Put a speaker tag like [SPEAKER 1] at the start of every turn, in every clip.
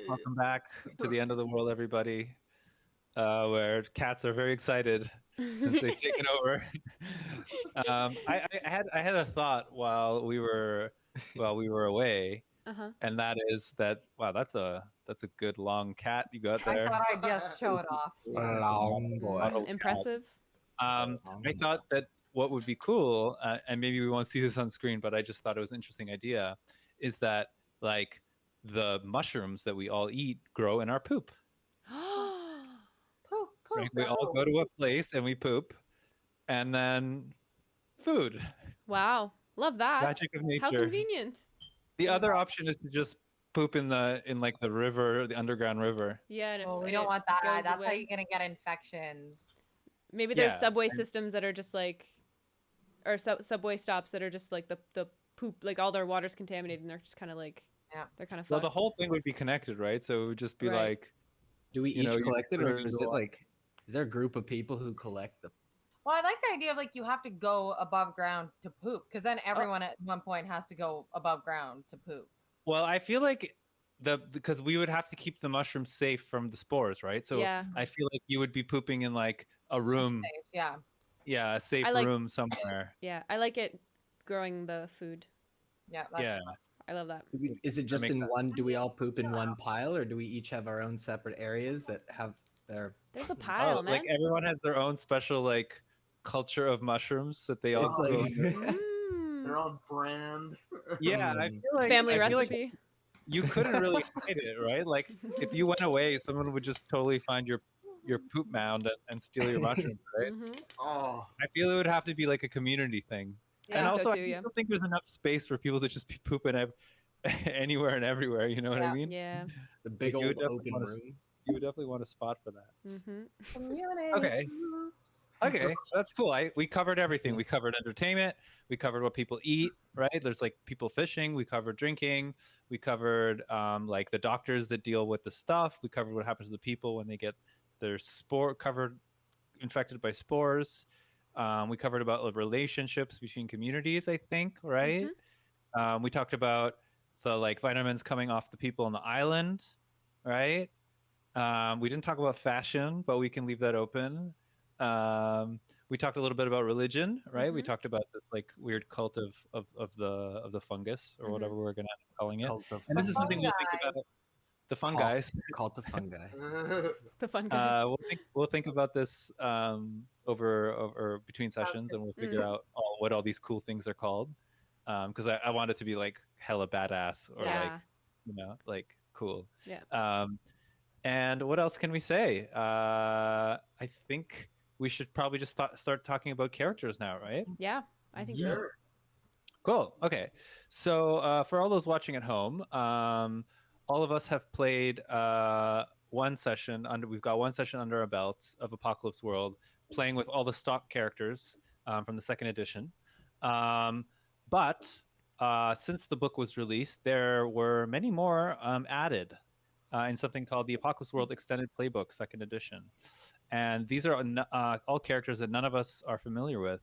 [SPEAKER 1] Welcome back to the end of the world, everybody. Where cats are very excited since they've taken over. I had a thought while we were away,
[SPEAKER 2] Uh-huh.
[SPEAKER 1] and that is that wow, that's a good long cat you got
[SPEAKER 3] I
[SPEAKER 1] there.
[SPEAKER 3] thought I'd just show it off.
[SPEAKER 4] Long boy.
[SPEAKER 1] Model cat.
[SPEAKER 2] Impressive.
[SPEAKER 1] I thought that what would be cool, and maybe we won't see this on screen, but I just thought it was an interesting idea, is that like the mushrooms that we all eat grow in our poop.
[SPEAKER 3] Poop,
[SPEAKER 1] Right?
[SPEAKER 3] poop.
[SPEAKER 1] We all go to a place and we poop, and then food.
[SPEAKER 2] Wow. Love that.
[SPEAKER 1] Magic of nature.
[SPEAKER 2] How convenient.
[SPEAKER 1] The other option is to just poop in like the river, the underground river.
[SPEAKER 2] Yeah, and
[SPEAKER 3] Oh, we
[SPEAKER 2] and
[SPEAKER 3] don't
[SPEAKER 2] it
[SPEAKER 3] want that.
[SPEAKER 2] goes
[SPEAKER 3] That's how
[SPEAKER 2] away.
[SPEAKER 3] you're gonna get infections.
[SPEAKER 2] Maybe there's
[SPEAKER 1] Yeah,
[SPEAKER 2] subway systems that are just like, or subway stops that are just like the poop, like all their water's contaminated, and they're just kind of like,
[SPEAKER 3] Yeah.
[SPEAKER 2] they're kind of
[SPEAKER 1] Well,
[SPEAKER 2] fucked.
[SPEAKER 1] the whole thing would be connected, right? So it would just be
[SPEAKER 2] Right.
[SPEAKER 1] like,
[SPEAKER 4] Do we
[SPEAKER 1] you
[SPEAKER 4] each
[SPEAKER 1] know, you
[SPEAKER 4] collect it,
[SPEAKER 1] put
[SPEAKER 4] or
[SPEAKER 1] it
[SPEAKER 4] is
[SPEAKER 1] into
[SPEAKER 4] it
[SPEAKER 1] a-
[SPEAKER 4] like, is there a group of people who collect the?
[SPEAKER 3] Well, I like the idea of like you have to go above ground to poop, because then everyone at one point has to go above ground to poop.
[SPEAKER 1] Well, I feel like because we would have to keep the mushrooms safe from the spores, right? So
[SPEAKER 2] Yeah.
[SPEAKER 1] I feel like you would be pooping in like a room,
[SPEAKER 3] Safe, yeah.
[SPEAKER 1] yeah, a safe
[SPEAKER 2] I like-
[SPEAKER 1] room somewhere.
[SPEAKER 2] Yeah, I like it growing the food.
[SPEAKER 3] Yeah, that's
[SPEAKER 1] Yeah.
[SPEAKER 2] I love that.
[SPEAKER 4] Is it just
[SPEAKER 1] makes
[SPEAKER 4] in
[SPEAKER 1] sense.
[SPEAKER 4] one? Do we all poop in one pile, or do we each have our own separate areas that have their?
[SPEAKER 2] There's a pile, man.
[SPEAKER 1] Like everyone has their own special like culture of mushrooms that they all
[SPEAKER 4] It's
[SPEAKER 1] grow
[SPEAKER 4] like
[SPEAKER 1] under.
[SPEAKER 5] Their own brand.
[SPEAKER 1] Yeah, I feel like
[SPEAKER 2] Family
[SPEAKER 1] I feel like
[SPEAKER 2] recipe.
[SPEAKER 1] you couldn't really hide it, right? Like if you went away, someone would just totally find your poop mound and steal your mushrooms, right?
[SPEAKER 2] Mhm.
[SPEAKER 5] Oh,
[SPEAKER 1] I feel it would have to be like a community thing.
[SPEAKER 2] Yeah,
[SPEAKER 1] And
[SPEAKER 2] I think
[SPEAKER 1] also,
[SPEAKER 2] so
[SPEAKER 1] I
[SPEAKER 2] too,
[SPEAKER 1] just
[SPEAKER 2] yeah.
[SPEAKER 1] don't think there's enough space for people to just be pooping anywhere and everywhere. You know what I
[SPEAKER 3] Yeah.
[SPEAKER 1] mean?
[SPEAKER 2] Yeah.
[SPEAKER 4] the big
[SPEAKER 1] You would
[SPEAKER 4] old
[SPEAKER 1] definitely
[SPEAKER 4] open
[SPEAKER 1] wanna
[SPEAKER 4] room.
[SPEAKER 1] You would definitely want a spot for that.
[SPEAKER 2] Mm-hmm.
[SPEAKER 3] community.
[SPEAKER 1] Okay. Okay, so that's cool. We covered everything. We covered entertainment. We covered what people eat, right? There's like people fishing. We covered drinking. We covered like the doctors that deal with the stuff. We covered what happens to the people when they get their infected by spores. We covered about relationships between communities, I think, right? We talked about the like vitamins coming off the people on the island, right? We didn't talk about fashion, but we can leave that open. We talked a little bit about religion, right? We
[SPEAKER 2] Mhm.
[SPEAKER 1] talked about this like weird cult of the fungus or whatever we're gonna end up calling it.
[SPEAKER 4] Cult of
[SPEAKER 1] And this is something we'll think
[SPEAKER 3] Fungi.
[SPEAKER 1] about. The fungi.
[SPEAKER 4] Cult of fungi.
[SPEAKER 2] The fun guys.
[SPEAKER 1] We'll think about this over between sessions, and we'll figure out what all these cool things are called. Because I want it to be like hella badass or like
[SPEAKER 2] Yeah.
[SPEAKER 1] like cool.
[SPEAKER 2] Yeah.
[SPEAKER 1] And what else can we say? I think we should probably just start talking about characters now, right?
[SPEAKER 2] Yeah. I think so.
[SPEAKER 1] Cool. Okay. So for all those watching at home, all of us have played one session we've got one session under our belts of Apocalypse World, playing with all the stock characters from the second edition. But since the book was released, there were many more added in something called the Apocalypse World Extended Playbook Second Edition, and these are all characters that none of us are familiar with.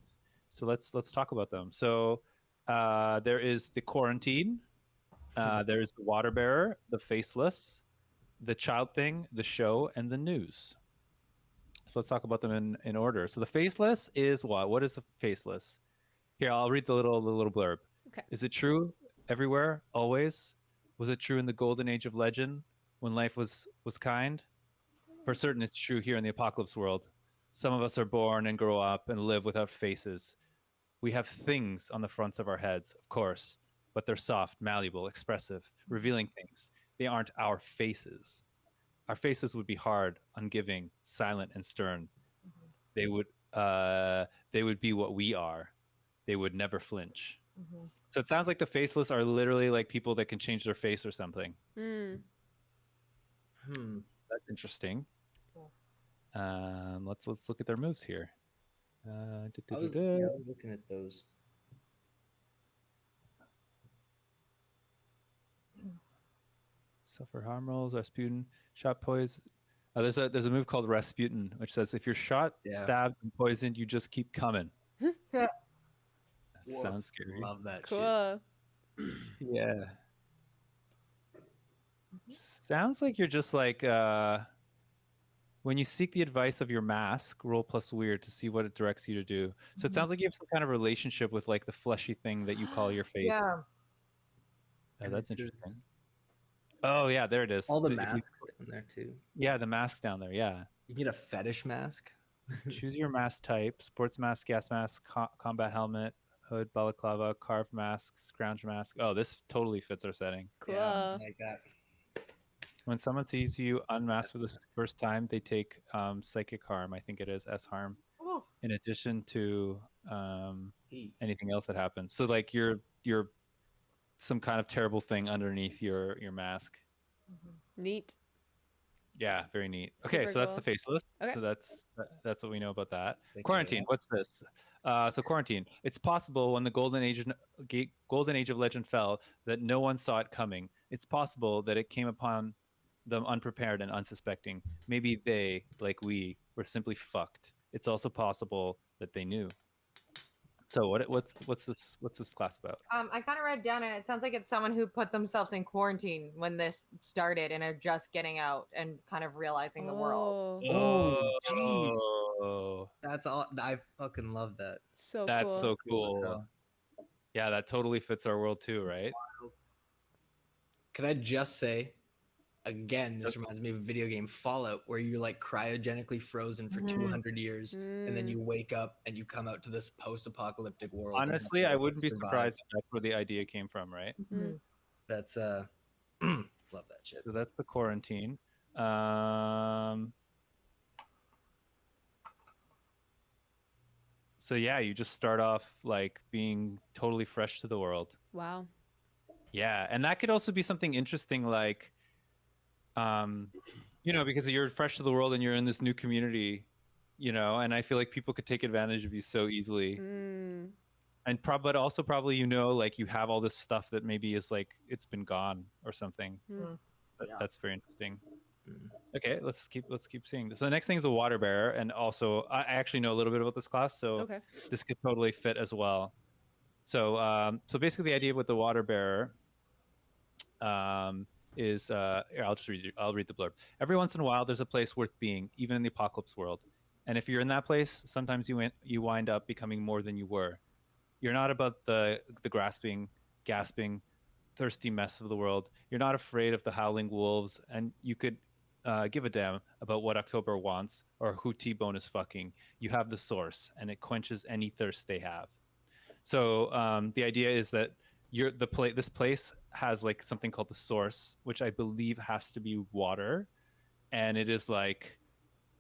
[SPEAKER 1] So let's talk about them. So there is the Quarantine, there is the Water Bearer, the Faceless, the Child Thing, the Show, and the News. So let's talk about them in order. So the Faceless is what? What is the Faceless? Here, I'll read the little blurb.
[SPEAKER 2] Okay.
[SPEAKER 1] Is it true everywhere, always? Was it true in the golden age of legend, when life was kind? For certain, it's true here in the Apocalypse World. Some of us are born and grow up and live without faces. We have things on the fronts of our heads, of course, but they're soft, malleable, expressive, revealing things. They aren't our faces. Our faces would be hard, ungiving, silent, and stern. They would be what we are. They would never flinch. So it sounds like the Faceless are literally like people that can change their face or something.
[SPEAKER 2] Mm.
[SPEAKER 1] That's interesting.
[SPEAKER 3] Cool.
[SPEAKER 1] Let's look at their moves here.
[SPEAKER 4] I was looking at those.
[SPEAKER 1] Suffer harm rolls, Rasputin, shot poison. There's a move called Rasputin, which says if you're shot, stabbed, and poisoned, you just keep coming. That sounds scary.
[SPEAKER 4] Love that shit.
[SPEAKER 2] Cool.
[SPEAKER 1] Yeah. Sounds like you're just like when you seek the advice of your mask, roll plus weird to see what it directs you to do. So it sounds like you have some kind of relationship with like the fleshy thing that you call your face.
[SPEAKER 3] Yeah.
[SPEAKER 1] Oh,
[SPEAKER 4] And
[SPEAKER 1] that's
[SPEAKER 4] it's
[SPEAKER 1] interesting.
[SPEAKER 4] just
[SPEAKER 1] Oh yeah, there it is.
[SPEAKER 4] all the
[SPEAKER 1] If we-
[SPEAKER 4] masks in there too.
[SPEAKER 1] yeah, the mask down there. Yeah.
[SPEAKER 4] You can get a fetish mask.
[SPEAKER 1] Choose your mask type: sports mask, gas mask, combat helmet, hood, balaclava, carved mask, scrounge mask. Oh, this totally fits our setting.
[SPEAKER 2] Cool.
[SPEAKER 4] Yeah, I like that.
[SPEAKER 1] When someone sees you unmasked for the first time, they take psychic harm. I think it is S harm.
[SPEAKER 3] Oof.
[SPEAKER 1] In addition to
[SPEAKER 4] Hey,
[SPEAKER 1] anything else that happens. So like you're some kind of terrible thing underneath your mask.
[SPEAKER 2] Neat.
[SPEAKER 1] Yeah, very neat. Okay,
[SPEAKER 2] Super
[SPEAKER 1] so that's the
[SPEAKER 2] cool.
[SPEAKER 1] faceless.
[SPEAKER 2] Okay.
[SPEAKER 1] So that's what we know about that.
[SPEAKER 4] Sick
[SPEAKER 1] Quarantine.
[SPEAKER 4] AF.
[SPEAKER 1] What's this? So quarantine. It's possible when the golden age of legend fell that no one saw it coming. It's possible that it came upon them unprepared and unsuspecting. Maybe they, like we, were simply fucked. It's also possible that they knew. So what's this class about?
[SPEAKER 3] I kind of read down, and it sounds like it's someone who put themselves in quarantine when this started and are just getting out and kind of realizing the world.
[SPEAKER 2] Oh,
[SPEAKER 4] Oh, jeez.
[SPEAKER 1] Oh,
[SPEAKER 4] That's all. I fucking love that.
[SPEAKER 2] so
[SPEAKER 1] that's
[SPEAKER 2] cool.
[SPEAKER 1] so
[SPEAKER 4] Cool as
[SPEAKER 1] cool.
[SPEAKER 4] hell.
[SPEAKER 1] Yeah, that totally fits our world too, right?
[SPEAKER 4] Can I just say, again, this reminds me of a video game Fallout, where you're like cryogenically frozen for
[SPEAKER 3] Mhm.
[SPEAKER 4] 200 years, and then
[SPEAKER 2] Mm.
[SPEAKER 4] you wake up and you come out to this post-apocalyptic world. and
[SPEAKER 1] Honestly,
[SPEAKER 4] you
[SPEAKER 1] I wouldn't be
[SPEAKER 4] survive.
[SPEAKER 1] surprised if that's where the idea came from, right?
[SPEAKER 2] Mm.
[SPEAKER 4] That's love that shit.
[SPEAKER 1] So that's the quarantine. So yeah, you just start off like being totally fresh to the world.
[SPEAKER 2] Wow.
[SPEAKER 1] Yeah, and that could also be something interesting, like, because you're fresh to the world and you're in this new community, and I feel like people could take advantage of you so easily.
[SPEAKER 2] Mm.
[SPEAKER 1] And but also probably like you have all this stuff that maybe is like it's been gone or something.
[SPEAKER 2] Mm.
[SPEAKER 5] Yeah.
[SPEAKER 1] That's very interesting.
[SPEAKER 4] Mm.
[SPEAKER 1] Okay, let's keep seeing this. So the next thing is a water bearer, and also I actually know a little bit about this class, so
[SPEAKER 2] Okay.
[SPEAKER 1] this could totally fit as well. So basically, the idea with the water bearer is here, I'll read the blurb. Every once in a while, there's a place worth being, even in the apocalypse world. And if you're in that place, sometimes you wind up becoming more than you were. You're not about the grasping, gasping, thirsty mess of the world. You're not afraid of the howling wolves, and you could give a damn about what October wants or who T-Bone is fucking. You have the source, and it quenches any thirst they have. So the idea is that this place has like something called the source, which I believe has to be water, and it is like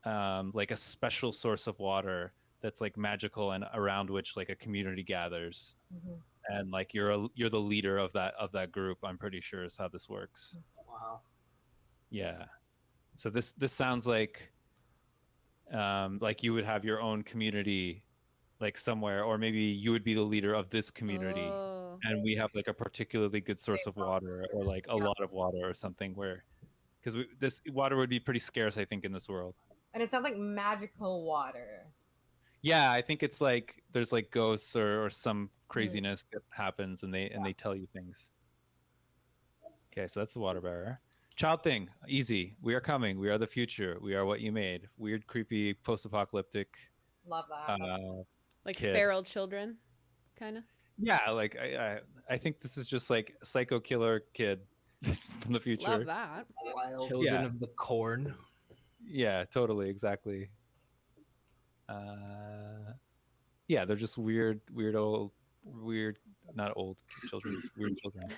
[SPEAKER 1] a special source of water that's like magical and around which like a community gathers. And like you're the leader of that group. I'm pretty sure is how this works.
[SPEAKER 5] Wow.
[SPEAKER 1] Yeah. So this sounds like you would have your own community like somewhere, or maybe you would be the leader of this community,
[SPEAKER 2] Oh.
[SPEAKER 1] and we have like a particularly good source of water, or like a lot of water or something, where because this water would be pretty scarce, I think, in this world.
[SPEAKER 3] And it sounds like magical water.
[SPEAKER 1] Yeah, I think it's like there's like ghosts or some craziness that happens, and they tell you things. Okay, so that's the water bearer. Child thing, easy. We are coming. We are the future. We are what you made. Weird, creepy, post-apocalyptic.
[SPEAKER 3] Love that.
[SPEAKER 2] Like
[SPEAKER 1] Kid.
[SPEAKER 2] feral children, kind of.
[SPEAKER 1] Yeah, like I think this is just like psycho killer kid from the future.
[SPEAKER 2] Love that.
[SPEAKER 5] Wild.
[SPEAKER 4] Children
[SPEAKER 1] Yeah.
[SPEAKER 4] of the corn.
[SPEAKER 1] Yeah, totally, exactly. Yeah, they're just weird, not old children, just weird children.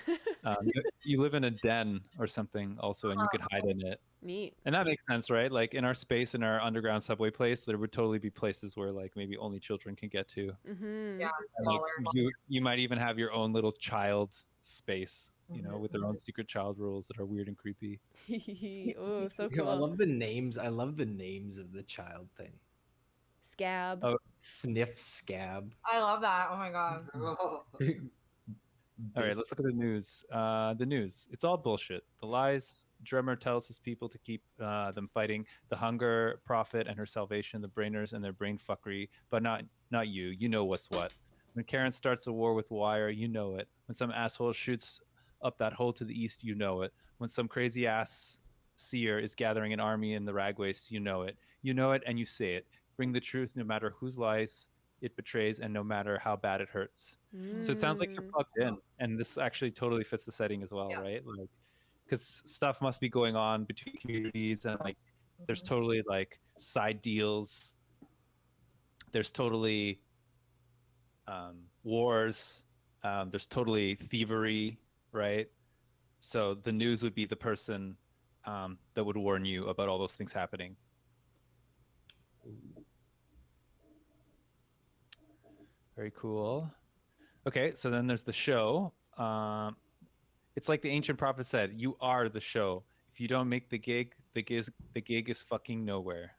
[SPEAKER 1] You live in a den or something also, and you could hide in it.
[SPEAKER 2] Neat.
[SPEAKER 1] And that makes sense, right? Like in our space, in our underground subway place, there would totally be places where like maybe only children can get to.
[SPEAKER 2] Mm-hmm.
[SPEAKER 3] Yeah,
[SPEAKER 1] And, like,
[SPEAKER 3] smaller.
[SPEAKER 1] you might even have your own little child space, with their own secret child rules that are weird and creepy.
[SPEAKER 2] Oh, so
[SPEAKER 4] Yo, I
[SPEAKER 2] cool.
[SPEAKER 4] love the names. I love the names of the child thing.
[SPEAKER 2] Scab.
[SPEAKER 1] Oh.
[SPEAKER 4] Sniff, scab.
[SPEAKER 3] I love that. Oh my god.
[SPEAKER 5] Oh,
[SPEAKER 1] All right, let's look at the news. The news. It's all bullshit. The lies Drummer tells his people to keep them fighting. The hunger, profit, and her salvation. The brainers and their brain fuckery. But not you. You know what's what. When Karen starts a war with Wire, you know it. When some asshole shoots up that hole to the east, you know it. When some crazy ass seer is gathering an army in the ragwaste, you know it. You know it and you say it. Bring the truth no matter whose lies it betrays and no matter how bad it hurts. So it sounds like you're
[SPEAKER 2] Mm.
[SPEAKER 1] plugged in, and this actually totally fits the setting as well,
[SPEAKER 3] Yeah.
[SPEAKER 1] right? Like, because stuff must be going on between communities, and like, there's totally like side deals. There's totally wars. There's totally thievery, right? So the news would be the person that would warn you about all those things happening. Very cool. Okay, so then there's the show. It's like the ancient prophet said, "You are the show. If you don't make the gig is fucking nowhere."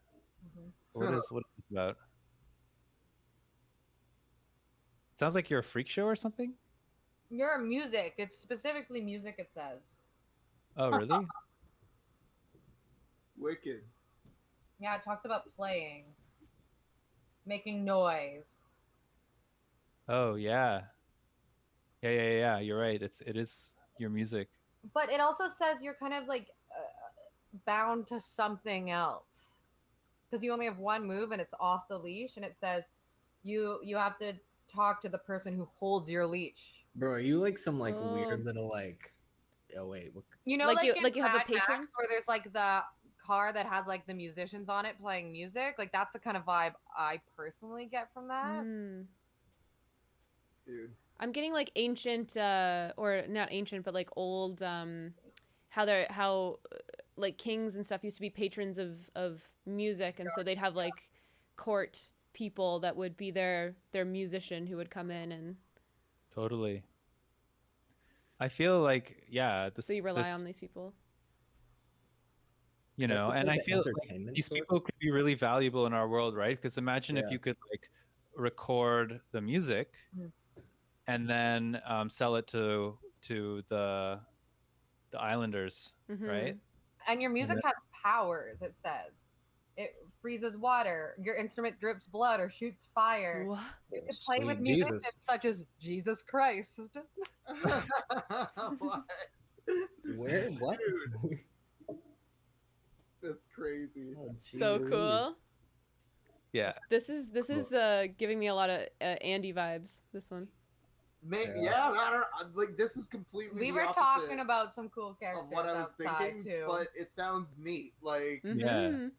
[SPEAKER 1] What is this about? Sounds like you're a freak show or something.
[SPEAKER 3] Your music. It's specifically music. It says.
[SPEAKER 1] Oh, really?
[SPEAKER 5] Wicked.
[SPEAKER 3] Yeah, it talks about playing, making noise.
[SPEAKER 1] Oh, yeah. Yeah. You're right. It is your music.
[SPEAKER 3] But it also says you're kind of like bound to something else because you only have one move and it's off the leash, and it says you have to talk to the person who holds your leash.
[SPEAKER 4] Bro, are you like some like
[SPEAKER 2] Oh.
[SPEAKER 4] weird little like? Oh wait, what?
[SPEAKER 3] You know,
[SPEAKER 2] Like
[SPEAKER 3] like
[SPEAKER 2] you-
[SPEAKER 3] in
[SPEAKER 2] like you have a
[SPEAKER 3] Mad Max,
[SPEAKER 2] patron?
[SPEAKER 3] where there's like the car that has like the musicians on it playing music. Like that's the kind of vibe I personally get from that.
[SPEAKER 2] Mm.
[SPEAKER 5] Dude.
[SPEAKER 2] I'm getting like ancient, or not ancient, but like old, how like kings and stuff used to be patrons of music, and so they'd have like court people that would be their musician who would come in, and
[SPEAKER 1] Totally. I feel like, yeah, this
[SPEAKER 2] so you rely
[SPEAKER 1] this,
[SPEAKER 2] on these people.
[SPEAKER 1] you
[SPEAKER 4] That
[SPEAKER 1] know,
[SPEAKER 4] was
[SPEAKER 1] and
[SPEAKER 4] like
[SPEAKER 1] I
[SPEAKER 4] the
[SPEAKER 1] feel like
[SPEAKER 4] entertainment
[SPEAKER 1] these
[SPEAKER 4] source?
[SPEAKER 1] people could be really valuable in our world, right? Because imagine if
[SPEAKER 4] Yeah.
[SPEAKER 1] you could like record the music
[SPEAKER 3] Mhm.
[SPEAKER 1] and then sell it to the islanders,
[SPEAKER 2] Mhm.
[SPEAKER 1] right?
[SPEAKER 3] And your music has powers. It says it freezes water. Your instrument drips blood or shoots fire.
[SPEAKER 2] What?
[SPEAKER 3] You can play with
[SPEAKER 4] Sweet
[SPEAKER 3] musicians
[SPEAKER 4] Jesus.
[SPEAKER 3] such as Jesus Christ.
[SPEAKER 5] What?
[SPEAKER 4] Where? What?
[SPEAKER 5] Dude, that's crazy.
[SPEAKER 4] Oh,
[SPEAKER 2] So
[SPEAKER 4] jeez
[SPEAKER 2] cool.
[SPEAKER 1] Yeah.
[SPEAKER 2] This is giving me a lot of Andy vibes. This one.
[SPEAKER 5] Maybe,
[SPEAKER 4] Yeah.
[SPEAKER 5] I don't like. This is completely.
[SPEAKER 3] We
[SPEAKER 5] the
[SPEAKER 3] were
[SPEAKER 5] opposite
[SPEAKER 3] talking about some cool characters
[SPEAKER 5] of what I was
[SPEAKER 3] outside
[SPEAKER 5] thinking,
[SPEAKER 3] too.
[SPEAKER 5] but it sounds neat. Like,
[SPEAKER 2] Mhm.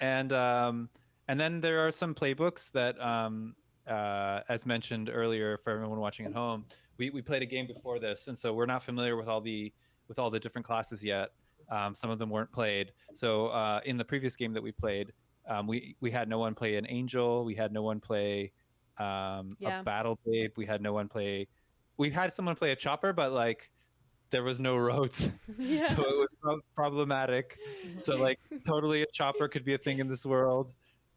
[SPEAKER 1] And then there are some playbooks that as mentioned earlier, for everyone watching at home, we played a game before this, and so we're not familiar with all the different classes yet. Some of them weren't played. So in the previous game that we played, we had no one play an angel. We had no one play
[SPEAKER 2] Yeah.
[SPEAKER 1] a battle babe. We had no one play. We had someone play a chopper, but like there was no roads,
[SPEAKER 2] Yeah.
[SPEAKER 1] so it was problematic. So like totally a chopper could be a thing in this world.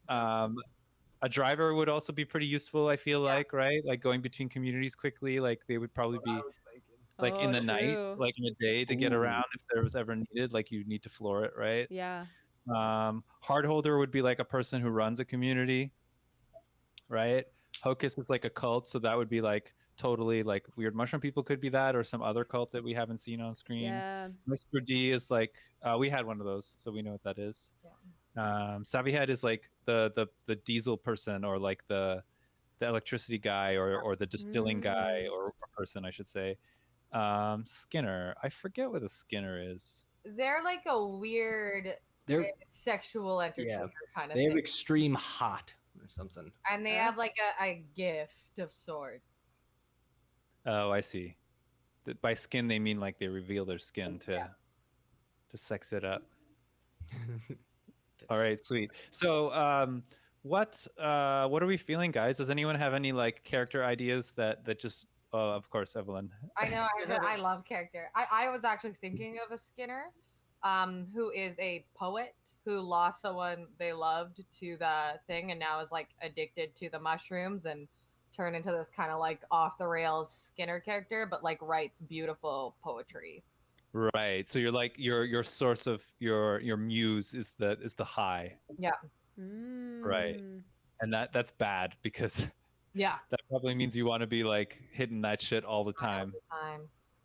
[SPEAKER 1] A driver would also be pretty useful, I feel like, right? Like going between communities quickly, like they would probably
[SPEAKER 5] what
[SPEAKER 1] be
[SPEAKER 5] I was thinking.
[SPEAKER 1] like in
[SPEAKER 2] Oh,
[SPEAKER 1] the night,
[SPEAKER 2] true.
[SPEAKER 1] like in the day to get
[SPEAKER 4] Ooh.
[SPEAKER 1] around if there was ever needed, like you need to floor it, right?
[SPEAKER 2] Yeah.
[SPEAKER 1] Hard holder would be like a person who runs a community, right? Hocus is like a cult, so that would be like totally like weird mushroom people could be that, or some other cult that we haven't seen on screen.
[SPEAKER 2] Yeah.
[SPEAKER 1] Mr. D is like we had one of those, so we know what that is. Savvy Head is like the diesel person, or like the electricity guy, or the distilling guy, or person, I should say. Skinner, I forget what a Skinner is.
[SPEAKER 3] They're like a weird
[SPEAKER 4] They're
[SPEAKER 3] sexual entertainer kind of
[SPEAKER 4] they have
[SPEAKER 3] thing.
[SPEAKER 4] extreme hot or something.
[SPEAKER 3] And they have like a gift of sorts.
[SPEAKER 1] Oh, I see. By skin they mean like they reveal their skin to sex it up. All right, sweet. So what are we feeling, guys? Does anyone have any like character ideas that just of course, Evelyn.
[SPEAKER 3] I know. I love character. I was actually thinking of a Skinner, who is a poet who lost someone they loved to the thing and now is like addicted to the mushrooms and turned into this kind of like off the rails Skinner character, but like writes beautiful poetry.
[SPEAKER 1] Right. So you're like your source of your muse is the high.
[SPEAKER 3] Yeah.
[SPEAKER 1] Right.
[SPEAKER 2] Mm.
[SPEAKER 1] And that's bad because
[SPEAKER 3] Yeah.
[SPEAKER 1] that probably means you want to be like hitting that shit all the time.
[SPEAKER 3] All the time.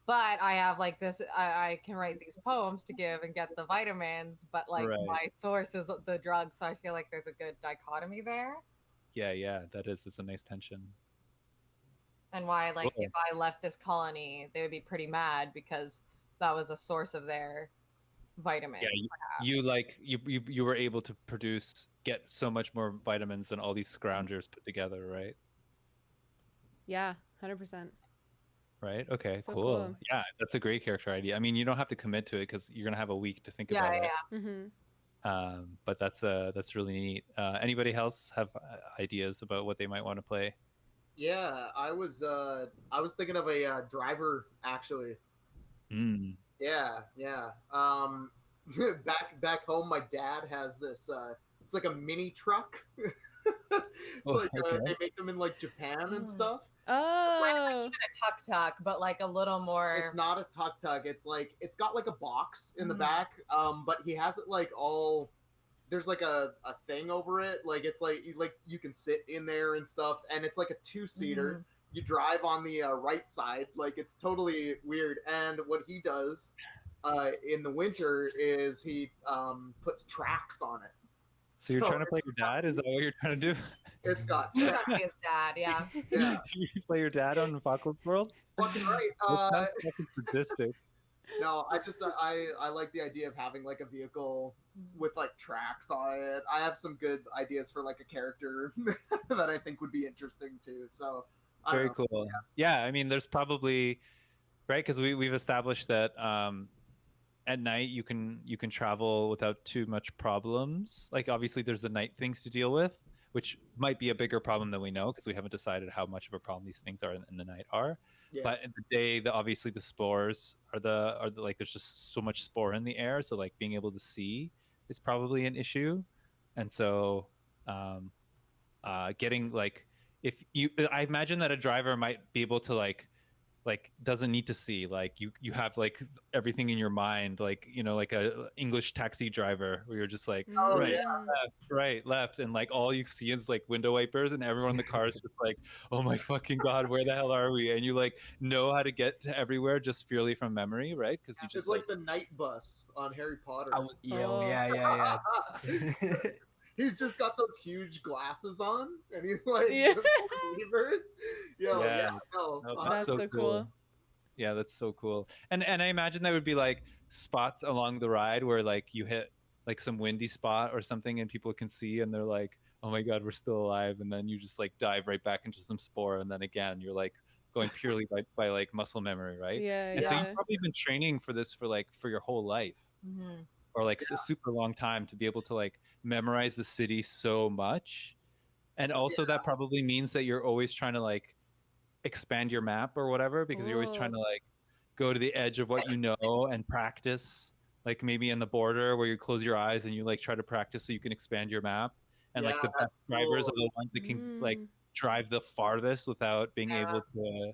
[SPEAKER 3] but I have like this. I can write these poems to give and get the vitamins, but like
[SPEAKER 1] Right.
[SPEAKER 3] my source is the drugs. So I feel like there's a good dichotomy there.
[SPEAKER 1] Yeah, that's a nice tension.
[SPEAKER 3] And why, like,
[SPEAKER 1] Cool.
[SPEAKER 3] if I left this colony, they would be pretty mad because that was a source of their vitamins.
[SPEAKER 1] Yeah, you
[SPEAKER 3] perhaps.
[SPEAKER 1] like you were able to get so much more vitamins than all these scroungers put together, right?
[SPEAKER 2] Yeah, 100%.
[SPEAKER 1] Right. Okay.
[SPEAKER 2] So
[SPEAKER 1] Cool.
[SPEAKER 2] cool.
[SPEAKER 1] Yeah, that's a great character idea. I mean, you don't have to commit to it because you're gonna have a week to think
[SPEAKER 3] Yeah,
[SPEAKER 1] about
[SPEAKER 3] yeah,
[SPEAKER 1] it.
[SPEAKER 3] yeah.
[SPEAKER 2] Mm-hmm.
[SPEAKER 1] But that's really neat. Anybody else have ideas about what they might want to play?
[SPEAKER 5] Yeah, I was thinking of a driver actually.
[SPEAKER 1] Mm.
[SPEAKER 5] Yeah, yeah. Back home, my dad has this. It's like a mini truck. It's
[SPEAKER 1] Oh,
[SPEAKER 5] like
[SPEAKER 1] okay.
[SPEAKER 5] they make them in like Japan and stuff.
[SPEAKER 2] Oh.
[SPEAKER 3] A tuk tuk, but like a little more.
[SPEAKER 5] It's not a tuk tuk. It's like it's got like a box in the
[SPEAKER 3] Mhm.
[SPEAKER 5] back. But he has it like all. There's like a thing over it. Like it's like you can sit in there and stuff. And it's like a 2-seater. You drive on the right side. Like it's totally weird. And what he does in the winter is he puts tracks on it.
[SPEAKER 1] So you're trying to play your dad? Is that what you're trying to do?
[SPEAKER 5] It's got
[SPEAKER 3] He's
[SPEAKER 5] tracks.
[SPEAKER 3] trying to be his dad, yeah.
[SPEAKER 5] Yeah,
[SPEAKER 1] You play your dad on Apocalypse World?
[SPEAKER 5] fucking right.
[SPEAKER 1] That sounds fucking sadistic.
[SPEAKER 5] No, I just I like the idea of having like a vehicle with like tracks on it. I have some good ideas for like a character that I think would be interesting too. So I don't
[SPEAKER 1] Very
[SPEAKER 5] know.
[SPEAKER 1] cool. Yeah, I mean, there's probably right because we've established that at night you can travel without too much problems. Like obviously there's the night things to deal with, which might be a bigger problem than we know because we haven't decided how much of a problem these things are in the night are.
[SPEAKER 5] Yeah.
[SPEAKER 1] But in the day, obviously the spores are the like there's just so much spore in the air, so like being able to see is probably an issue, and so getting like if you I imagine that a driver might be able to like doesn't need to see like you have like everything in your mind like like a English taxi driver where you're just like
[SPEAKER 5] Oh,
[SPEAKER 1] right
[SPEAKER 2] Mm.
[SPEAKER 1] right left and like all you see is like window wipers and everyone in the car is just like oh my fucking god where the hell are we and you like know how to get to everywhere just purely from memory right because you
[SPEAKER 5] It's
[SPEAKER 1] just
[SPEAKER 5] like the night bus on Harry Potter.
[SPEAKER 4] Yeah.
[SPEAKER 5] He's just got those huge glasses on, and he's like
[SPEAKER 2] Yeah.
[SPEAKER 5] levers. Yo,
[SPEAKER 1] Yeah.
[SPEAKER 5] yeah, no,
[SPEAKER 1] Oh,
[SPEAKER 2] That's so cool.
[SPEAKER 1] Yeah, that's so cool. And I imagine there would be like spots along the ride where like you hit like some windy spot or something and people can see and they're like, "Oh my god, we're still alive." And then you just like dive right back into some spore and then again you're like going purely by like muscle memory, right?
[SPEAKER 2] Yeah,
[SPEAKER 1] And so
[SPEAKER 2] yeah.
[SPEAKER 1] you've probably been training for this for your whole life
[SPEAKER 3] Mhm.
[SPEAKER 1] or like a super long time to be able to like memorize the city so much. And also that probably means that you're always trying to like expand your map or whatever because you're always trying to like go to the edge of what you know and practice like maybe in the border where you close your eyes and you like try to practice so you can expand your map and like the best drivers are the ones that can like drive the farthest without being able to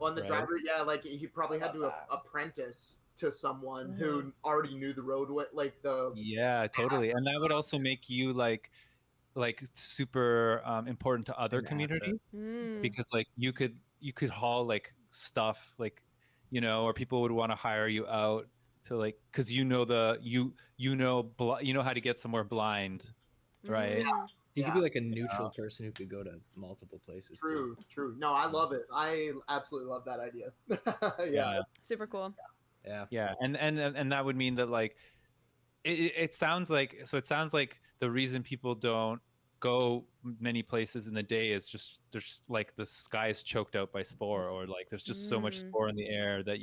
[SPEAKER 5] on the
[SPEAKER 1] right?
[SPEAKER 5] driver, yeah, like he probably had to apprentice to someone who already knew the roadway, like the
[SPEAKER 1] Yeah, totally. And that would also make you like super important to other
[SPEAKER 4] An asset.
[SPEAKER 1] communities
[SPEAKER 2] Mm.
[SPEAKER 1] because like you could haul like stuff like or people would want to hire you out to like because you know how to get somewhere blind, right?
[SPEAKER 2] Mm.
[SPEAKER 4] He could be like a neutral person who could go to multiple places.
[SPEAKER 5] True. No, I love it. I absolutely love that idea. Yeah.
[SPEAKER 2] Super cool.
[SPEAKER 4] Yeah.
[SPEAKER 1] And that would mean that like it sounds like the reason people don't go many places in the day is just there's like the sky is choked out by spore or like there's just so much spore in the air that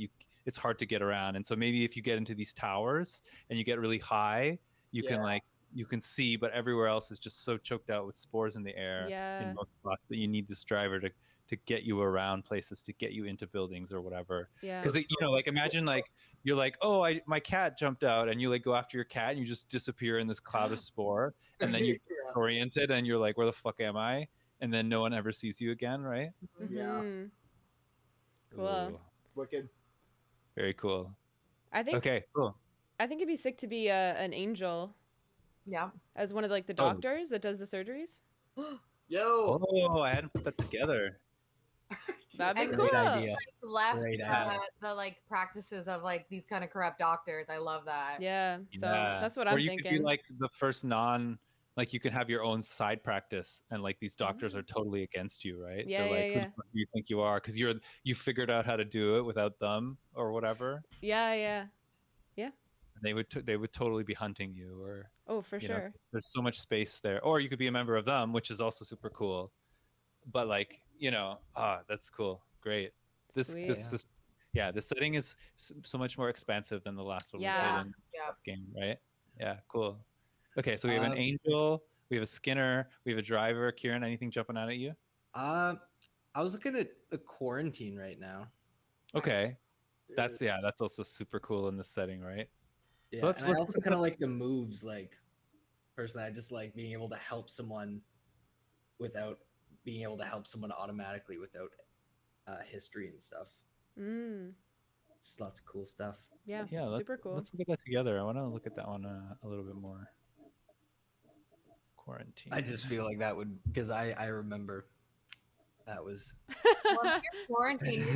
[SPEAKER 1] it's hard to get around. And so maybe if you get into these towers and you get really high, you can like you can see, but everywhere else is just so choked out with spores in the air in most spots that you need this driver to get you around places, to get you into buildings or whatever.
[SPEAKER 2] Yeah.
[SPEAKER 1] Because like imagine like you're like, oh, my cat jumped out, and you like go after your cat, and you just disappear in this cloud of spore, and then you get oriented, and you're like, where the fuck am I? And then no one ever sees you again, right?
[SPEAKER 5] Yeah.
[SPEAKER 2] Mhm. Cool.
[SPEAKER 1] Ooh,
[SPEAKER 5] Wicked.
[SPEAKER 1] very cool.
[SPEAKER 2] I think
[SPEAKER 1] Okay, cool.
[SPEAKER 2] I think it'd be sick to be an angel
[SPEAKER 3] Yeah.
[SPEAKER 2] as one of like the doctors that does the surgeries.
[SPEAKER 5] Yo.
[SPEAKER 1] Oh, I hadn't put that together.
[SPEAKER 2] That'd be
[SPEAKER 3] And
[SPEAKER 2] cool.
[SPEAKER 4] Great idea.
[SPEAKER 3] left
[SPEAKER 4] Great idea.
[SPEAKER 3] the like practices of like these kind of corrupt doctors. I love that.
[SPEAKER 2] Yeah. So
[SPEAKER 1] Yeah.
[SPEAKER 2] that's what
[SPEAKER 1] Or
[SPEAKER 2] I'm
[SPEAKER 1] you could be
[SPEAKER 2] thinking.
[SPEAKER 1] like the first like you can have your own side practice, and like these doctors are totally against you, right?
[SPEAKER 2] Yeah,
[SPEAKER 1] They're
[SPEAKER 2] yeah,
[SPEAKER 1] like, who
[SPEAKER 2] yeah.
[SPEAKER 1] the fuck do you think you are? Because you figured out how to do it without them or whatever.
[SPEAKER 2] Yeah, yeah.
[SPEAKER 1] They would totally be hunting you, or
[SPEAKER 2] Oh, for
[SPEAKER 1] you know,
[SPEAKER 2] sure.
[SPEAKER 1] there's so much space there. Or you could be a member of them, which is also super cool. But like, that's cool. Great.
[SPEAKER 2] Sweet.
[SPEAKER 1] Yeah, the setting is so much more expansive than the last one we
[SPEAKER 2] Yeah.
[SPEAKER 1] played in
[SPEAKER 3] Yeah.
[SPEAKER 1] the game, right? Yeah, cool. Okay, so we have an
[SPEAKER 4] Uh,
[SPEAKER 1] angel, we have a Skinner, we have a driver. Kieran, anything jumping out at you?
[SPEAKER 4] I was looking at the quarantine right now.
[SPEAKER 1] Okay, that's also super cool in this setting, right?
[SPEAKER 4] Yeah,
[SPEAKER 1] So let's
[SPEAKER 4] and I also kind of like the moves. Like, personally, I just like being able to help someone without being able to help someone automatically without history and stuff.
[SPEAKER 2] Mm.
[SPEAKER 4] Just lots of cool stuff.
[SPEAKER 2] Yeah.
[SPEAKER 1] yeah.
[SPEAKER 2] Super cool.
[SPEAKER 1] Let's look at that together. I want to look at that one a little bit more. Quarantine.
[SPEAKER 4] I just feel like that would, because I remember that was
[SPEAKER 3] Well, if you're quarantined,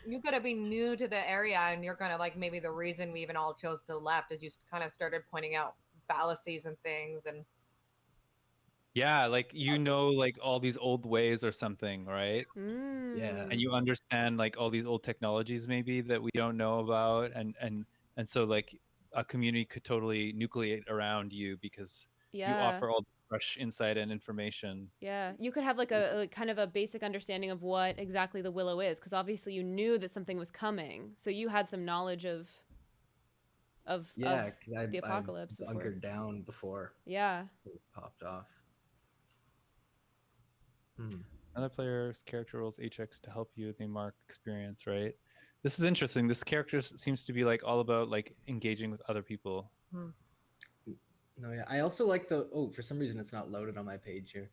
[SPEAKER 3] you could have been new to the area, and you're kind of like maybe the reason we even all chose to left is you kind of started pointing out fallacies and things, and
[SPEAKER 1] Yeah, like like all these old ways or something, right?
[SPEAKER 2] Mm.
[SPEAKER 4] Yeah.
[SPEAKER 1] And you understand like all these old technologies maybe that we don't know about, and so like a community could totally nucleate around you because you
[SPEAKER 2] Yeah.
[SPEAKER 1] offer all this fresh insight and information.
[SPEAKER 2] Yeah. You could have like a kind of a basic understanding of what exactly the willow is, because obviously you knew that something was coming, so you had some knowledge of
[SPEAKER 4] Yeah, because
[SPEAKER 2] the apocalypse
[SPEAKER 4] I
[SPEAKER 2] before.
[SPEAKER 4] bunkered down before
[SPEAKER 2] Yeah.
[SPEAKER 4] it was popped off.
[SPEAKER 1] Another player's character rolls HX to help you with the mark experience, right? This is interesting. This character seems to be like all about like engaging with other people.
[SPEAKER 4] No, yeah. I also like for some reason it's not loaded on my page here.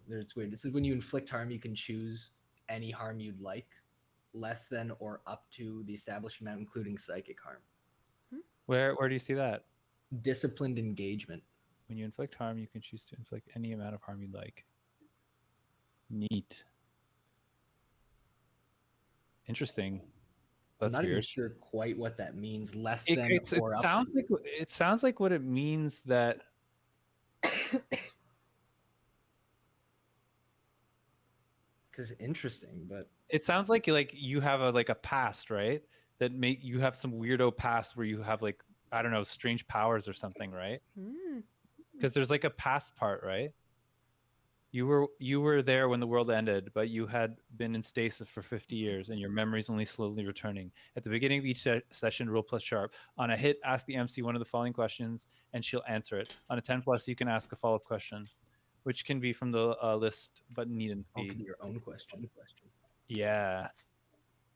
[SPEAKER 4] It's weird. It says when you inflict harm, you can choose any harm you'd like, less than or up to the established amount, including psychic harm.
[SPEAKER 1] Where do you see that?
[SPEAKER 4] Disciplined engagement.
[SPEAKER 1] When you inflict harm, you can choose to inflict any amount of harm you'd like. Neat. Interesting. That's
[SPEAKER 4] I'm not even
[SPEAKER 1] weird.
[SPEAKER 4] sure quite what that means. Less
[SPEAKER 1] It,
[SPEAKER 4] than
[SPEAKER 1] it, it
[SPEAKER 4] or up.
[SPEAKER 1] sounds like it sounds like what it means that
[SPEAKER 4] Because interesting, but
[SPEAKER 1] it sounds like you have a past, right? That you have some weirdo past where you have like, I don't know, strange powers or something, right?
[SPEAKER 2] Mm.
[SPEAKER 1] Because there's like a past part, right? You were there when the world ended, but you had been in stasis for 50 years, and your memory's only slowly returning. At the beginning of each session, roll plus sharp. On a hit, ask the MC one of the following questions, and she'll answer it. On a 10 plus, you can ask a follow-up question, which can be from the list, but needn't
[SPEAKER 4] I'll
[SPEAKER 1] be.
[SPEAKER 4] be your own question.
[SPEAKER 1] Yeah.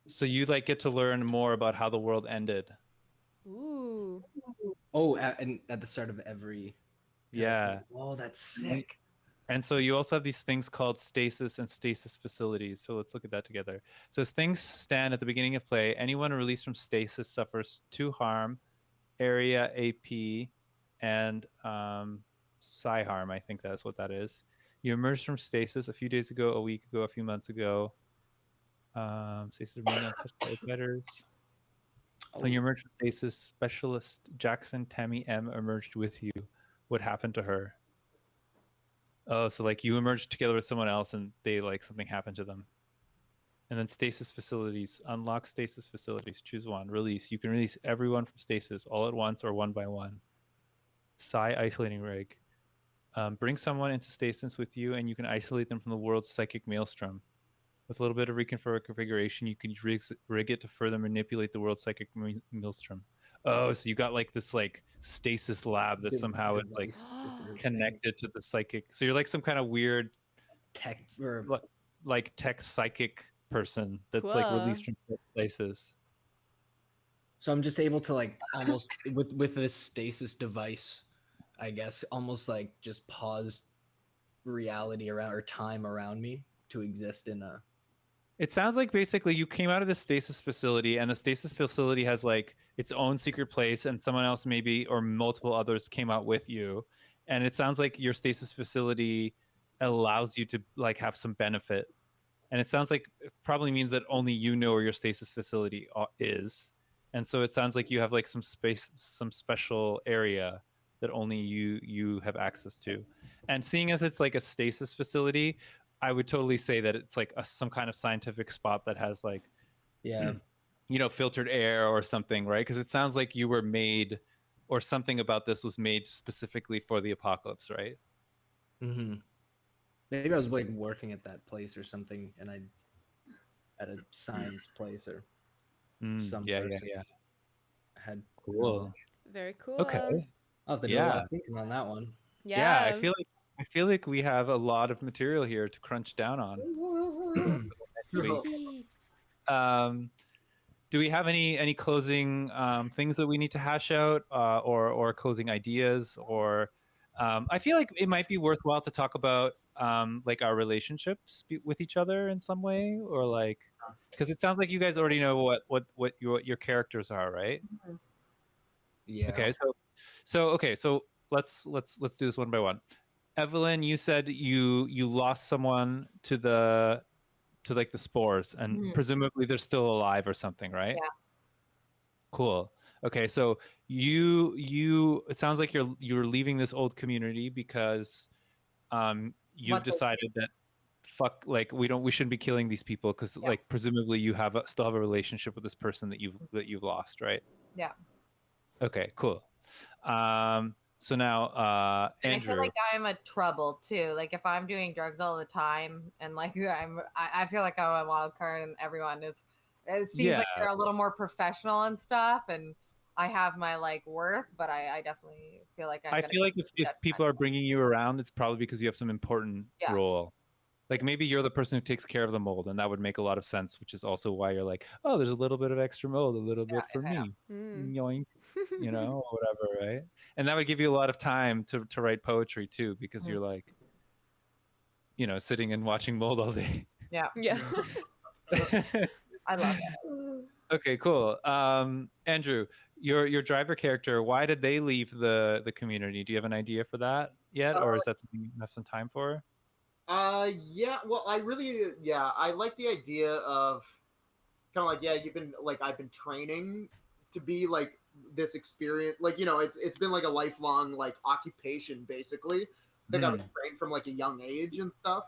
[SPEAKER 1] So you like get to learn more about how the world ended.
[SPEAKER 2] Ooh.
[SPEAKER 4] Oh, and at the start of every.
[SPEAKER 1] Yeah.
[SPEAKER 4] Oh, that's sick.
[SPEAKER 1] And so you also have these things called stasis and stasis facilities. So let's look at that together. So as things stand at the beginning of play, anyone released from stasis suffers 2 harm, area AP, and psi harm. I think that's what that is. You emerged from stasis a few days ago, a week ago, a few months ago. Stasis remained untouched by outsiders. When you emerged from stasis, specialist Jackson Tammy M emerged with you. What happened to her? Oh, so like you emerged together with someone else and they like something happened to them. And then stasis facilities. Unlock stasis facilities. Choose one. Release. You can release everyone from stasis all at once or one by one. Psi isolating rig. Bring someone into stasis with you and you can isolate them from the world's psychic maelstrom. With a little bit of reconfiguration, you can rig it to further manipulate the world's psychic maelstrom. Oh, so you got like this like stasis lab that somehow is like connected to the psychic. So you're like some kind of weird
[SPEAKER 4] tech or
[SPEAKER 1] like tech psychic person that's like
[SPEAKER 2] Cool.
[SPEAKER 1] released from stasis.
[SPEAKER 4] So I'm just able to like almost with this stasis device, I guess, almost like just pause reality around or time around me to exist in a.
[SPEAKER 1] It sounds like basically you came out of the stasis facility and the stasis facility has like its own secret place and someone else maybe or multiple others came out with you. And it sounds like your stasis facility allows you to like have some benefit and it sounds like it probably means that only you know where your stasis facility is, and so it sounds like you have like some space, some special area that only you have access to. And seeing as it's like a stasis facility, I would totally say that it's like some kind of scientific spot that has like,
[SPEAKER 4] Yeah.
[SPEAKER 1] you know, filtered air or something, right? Because it sounds like you were made, or something about this was made specifically for the apocalypse, right?
[SPEAKER 4] Mm-hmm. Maybe I was like working at that place or something, and I at a science place or some
[SPEAKER 1] Yeah,
[SPEAKER 4] person
[SPEAKER 1] yeah.
[SPEAKER 4] had
[SPEAKER 1] Cool.
[SPEAKER 4] knowledge.
[SPEAKER 2] Very cool.
[SPEAKER 1] Okay.
[SPEAKER 4] I'll have to do a lot of thinking on that one.
[SPEAKER 1] Yeah,
[SPEAKER 2] Yeah.
[SPEAKER 1] I feel like we have a lot of material here to crunch down on. Next week. Do we have any closing things that we need to hash out, or closing ideas, or I feel like it might be worthwhile to talk about like our relationships with each other in some way, or like, because it sounds like you guys already know what your characters are, right?
[SPEAKER 4] Yeah.
[SPEAKER 1] Okay, so let's do this one by one. Evelyn, you said you lost someone to like the spores, and presumably they're still alive or something, right?
[SPEAKER 3] Yeah.
[SPEAKER 1] Cool. Okay, so you it sounds like you're leaving this old community because you've
[SPEAKER 3] What they-
[SPEAKER 1] decided that fuck, like we shouldn't be killing these people because
[SPEAKER 3] Yeah.
[SPEAKER 1] like presumably you still have a relationship with this person that you've lost, right?
[SPEAKER 3] Yeah.
[SPEAKER 1] Okay, cool. So now
[SPEAKER 3] And I
[SPEAKER 1] Andrew.
[SPEAKER 3] feel like I'm a trouble too. Like if I'm doing drugs all the time, and like I feel like I'm a wild card, and everyone is. It seems like
[SPEAKER 1] Yeah.
[SPEAKER 3] they're a little more professional and stuff, and I have my like worth, but I definitely feel like
[SPEAKER 1] I feel like if people are bringing you around, it's probably because you have some important
[SPEAKER 3] Yeah.
[SPEAKER 1] role. Like maybe you're the person who takes care of the mold, and that would make a lot of sense, which is also why you're like, oh, there's a little bit of extra mold, a little bit for me, yoink, you know, or whatever, right? And that would give you a lot of time to write poetry too, because you're like, you know, sitting and watching mold all day.
[SPEAKER 3] Yeah.
[SPEAKER 2] Yeah.
[SPEAKER 3] I love it.
[SPEAKER 1] Okay, cool. Andrew, your driver character, why did they leave the community? Do you have an idea for that yet, or is that something you have some time for?
[SPEAKER 5] Yeah, well, I like the idea of kind of like, yeah, I've been training to be like this experience, like, you know, it's been like a lifelong like occupation basically. I think I was trained from like a young age and stuff.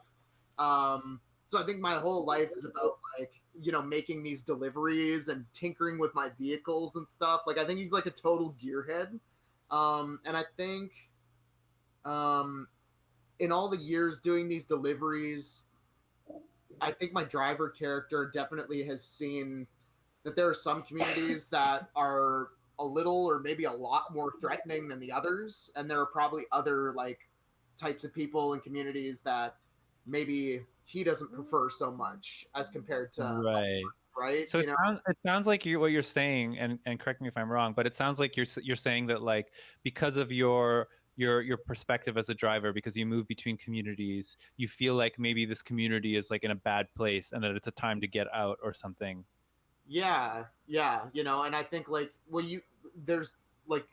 [SPEAKER 5] So I think my whole life is about like, you know, making these deliveries and tinkering with my vehicles and stuff. Like I think he's like a total gearhead. And I think in all the years doing these deliveries, I think my driver character definitely has seen that there are some communities that are a little or maybe a lot more threatening than the others, and there are probably other like types of people and communities that maybe he doesn't prefer so much as compared to right.
[SPEAKER 1] So it sounds like what you're saying, and correct me if I'm wrong, but it sounds like you're saying that like because of your perspective as a driver, because you move between communities, you feel like maybe this community is like in a bad place and that it's a time to get out or something.
[SPEAKER 5] Yeah, you know, and I think like, well, there's like,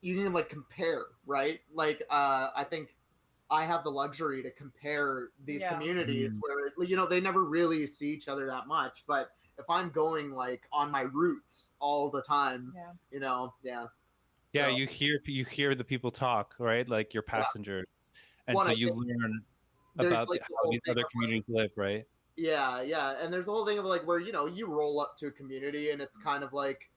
[SPEAKER 5] you can like compare, right? Like I think I have the luxury to compare these communities where, you know, they never really see each other that much, but if I'm going like on my routes all the time, you know,
[SPEAKER 1] Yeah, so, you hear the people talk, right? Like your passengers, and so you learn about
[SPEAKER 5] like
[SPEAKER 1] how these other communities live, right?
[SPEAKER 5] Yeah, and there's a whole thing of like where, you know, you roll up to a community and it's kind of like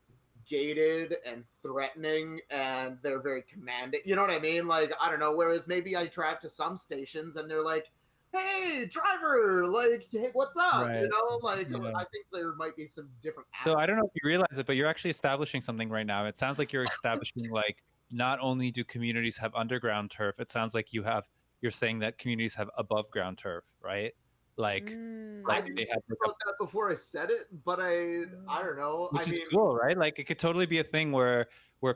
[SPEAKER 5] gated and threatening and they're very commanding. You know what I mean? Like, I don't know. Whereas maybe I drive to some stations and they're like, hey, driver, like, hey, what's up?
[SPEAKER 1] Right.
[SPEAKER 5] You know, like, I think there might be some different.
[SPEAKER 1] So I don't know if you realize it, but you're actually establishing something right now. It sounds like you're establishing like not only do communities have underground turf, it sounds like you're saying that communities have above ground turf, right? Like,
[SPEAKER 5] I didn't think about that before I said it, but I don't know.
[SPEAKER 1] Which is cool, right? Like it could totally be a thing where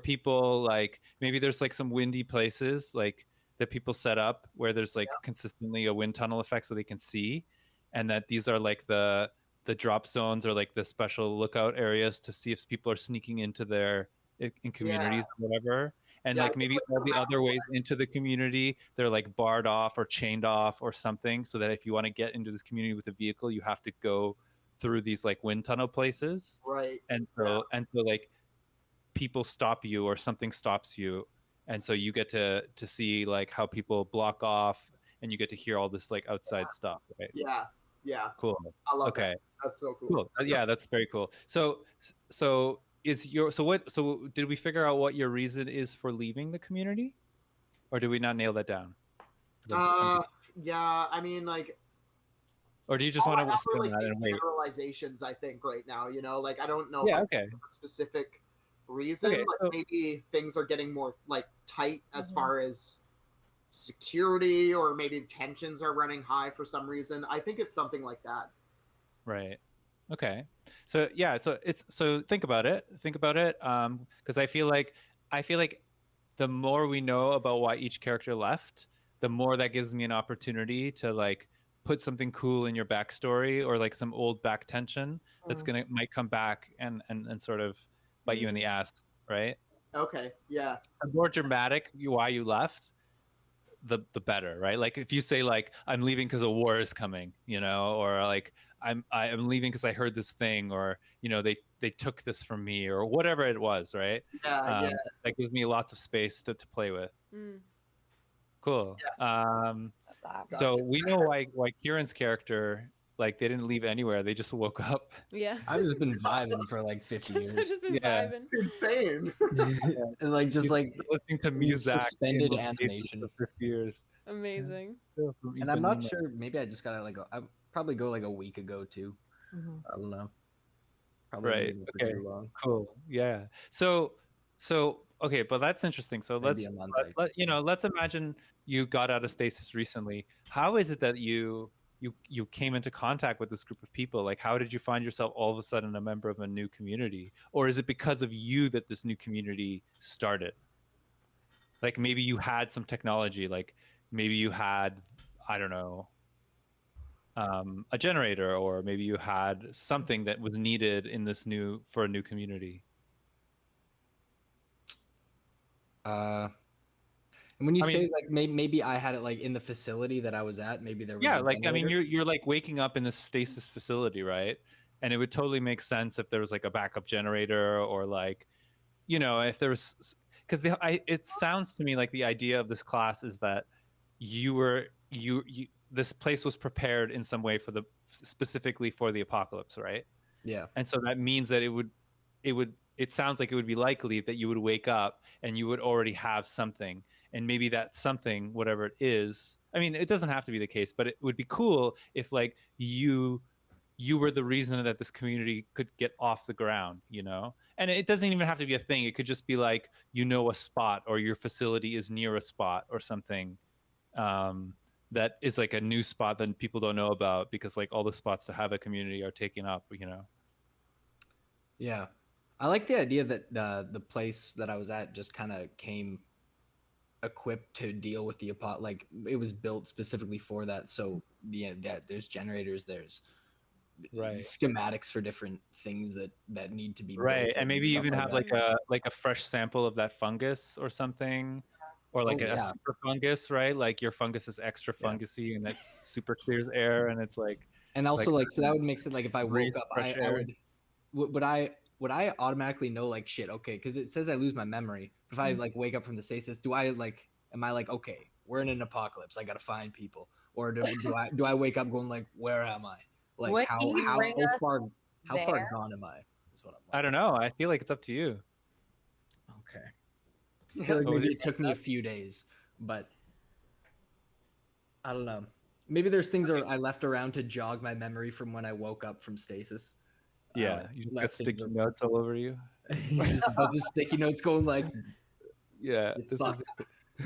[SPEAKER 1] people like maybe there's like some windy places like that people set up where there's like consistently a wind tunnel effect so they can see, and that these are like the drop zones or like the special lookout areas to see if people are sneaking into in communities or whatever. and
[SPEAKER 5] Yeah, I
[SPEAKER 1] like
[SPEAKER 5] think
[SPEAKER 1] maybe all the other ways into the community they're like barred off or chained off or something, so that if you want to get into this community with a vehicle, you have to go through these like wind tunnel places.
[SPEAKER 5] right.
[SPEAKER 1] And
[SPEAKER 5] Yeah.
[SPEAKER 1] so like people stop you or something stops you, and so you get to see like how people block off, and you get to hear all this like outside stuff, right?
[SPEAKER 5] Yeah. Yeah.
[SPEAKER 1] Cool.
[SPEAKER 5] I love
[SPEAKER 1] Okay.
[SPEAKER 5] that. That's so cool.
[SPEAKER 1] Cool. Yeah, that's very cool. So did we figure out what your reason is for leaving the community, or did we not nail that down? 'Cause
[SPEAKER 5] Yeah, I mean, like,
[SPEAKER 1] or do you just want
[SPEAKER 5] I
[SPEAKER 1] to
[SPEAKER 5] have
[SPEAKER 1] sit on
[SPEAKER 5] like
[SPEAKER 1] that
[SPEAKER 5] these
[SPEAKER 1] and wait?
[SPEAKER 5] generalizations, I think, right now, you know, like I don't know if
[SPEAKER 1] Yeah.
[SPEAKER 5] I
[SPEAKER 1] Okay.
[SPEAKER 5] have a specific reason.
[SPEAKER 1] Okay.
[SPEAKER 5] Like
[SPEAKER 1] So,
[SPEAKER 5] maybe things are getting more like tight as
[SPEAKER 3] Mhm.
[SPEAKER 5] far as security, or maybe tensions are running high for some reason. I think it's something like that.
[SPEAKER 1] right. Okay. So yeah. So think about it. Think about it. Because I feel like the more we know about why each character left, the more that gives me an opportunity to like put something cool in your backstory, or like some old back tension that's might come back and sort of bite you in the ass, right?
[SPEAKER 5] Okay. Yeah.
[SPEAKER 1] The more dramatic why you left, the better, right? Like if you say like I'm leaving because a war is coming, or like I'm leaving because I heard this thing, or they took this from me, or whatever it was, right?
[SPEAKER 5] Yeah.
[SPEAKER 1] That gives me lots of space to play with.
[SPEAKER 2] Mm.
[SPEAKER 1] Cool.
[SPEAKER 3] That.
[SPEAKER 1] So we know why Kieran's character, like, they didn't leave anywhere, they just woke up.
[SPEAKER 2] Yeah.
[SPEAKER 4] I've just been vibing for like 50
[SPEAKER 2] I've
[SPEAKER 4] years.
[SPEAKER 2] just been
[SPEAKER 1] Yeah.
[SPEAKER 2] vibing.
[SPEAKER 5] It's insane.
[SPEAKER 4] And like just
[SPEAKER 1] He's
[SPEAKER 4] like
[SPEAKER 1] listening to music
[SPEAKER 4] suspended animation.
[SPEAKER 1] for 50 years.
[SPEAKER 2] Amazing.
[SPEAKER 4] And I'm not sure, maybe I just gotta like I probably go like a week ago too.
[SPEAKER 3] Mhm.
[SPEAKER 4] I don't know. Probably
[SPEAKER 1] Right.
[SPEAKER 4] been for
[SPEAKER 1] Okay.
[SPEAKER 4] too long.
[SPEAKER 1] Cool. Yeah. So okay, but that's interesting. So
[SPEAKER 4] Maybe a month.
[SPEAKER 1] let's imagine you got out of stasis recently. How is it that you came into contact with this group of people? Like, how did you find yourself all of a sudden a member of a new community? Or is it because of you that this new community started? Like maybe you had some technology, like maybe you had, I don't know, a generator, or maybe you had something that was needed in for a new community.
[SPEAKER 4] And when you
[SPEAKER 1] I mean-
[SPEAKER 4] say like maybe I had it like in the facility that I was at, maybe there was
[SPEAKER 1] Yeah,
[SPEAKER 4] a
[SPEAKER 1] like I mean,
[SPEAKER 4] generator.
[SPEAKER 1] you're like waking up in this stasis facility, right? And it would totally make sense if there was like a backup generator, or like, if there was, because it sounds to me like the idea of this class is that this place was prepared in some way specifically for the apocalypse, right?
[SPEAKER 4] Yeah.
[SPEAKER 1] And so that means that it sounds like it would be likely that you would wake up and you would already have something, and maybe that something, whatever it is, I mean, it doesn't have to be the case, but it would be cool if like you were the reason that this community could get off the ground, and it doesn't even have to be a thing. It could just be like, a spot, or your facility is near a spot or something, that is like a new spot that people don't know about, because like all the spots to have a community are taken up,
[SPEAKER 4] Yeah. I like the idea that the place that I was at just kind of came equipped to deal with the like it was built specifically for that. So there's generators, there's
[SPEAKER 1] right
[SPEAKER 4] schematics for different things that need to be
[SPEAKER 1] right
[SPEAKER 4] built,
[SPEAKER 1] and maybe you
[SPEAKER 4] stuff
[SPEAKER 1] even have
[SPEAKER 2] that.
[SPEAKER 1] like a fresh sample of that fungus or something, or like a super fungus, right? Like your fungus is extra fungusy, and that super clears air, and it's like,
[SPEAKER 4] and also like so that would make sense. Like if I woke up,
[SPEAKER 1] fresh
[SPEAKER 4] I
[SPEAKER 1] air.
[SPEAKER 4] would I automatically know like shit, okay, because it says I lose my memory. If I like wake up from the stasis, am I like, okay, we're in an apocalypse, I gotta find people, or do I wake up going like, where am I? Like
[SPEAKER 3] What
[SPEAKER 4] how
[SPEAKER 3] can you bring us
[SPEAKER 4] far
[SPEAKER 3] there?
[SPEAKER 4] gone am I? That's what I'm
[SPEAKER 1] I don't know. I feel like it's up to you.
[SPEAKER 4] Okay. I feel like maybe it took me a few days, but I don't know. Maybe there's things I left around to jog my memory from when I woke up from stasis.
[SPEAKER 1] Yeah, you just got sticky notes all over you.
[SPEAKER 4] Just a bunch of sticky notes going like,
[SPEAKER 1] yeah,
[SPEAKER 4] it's
[SPEAKER 1] this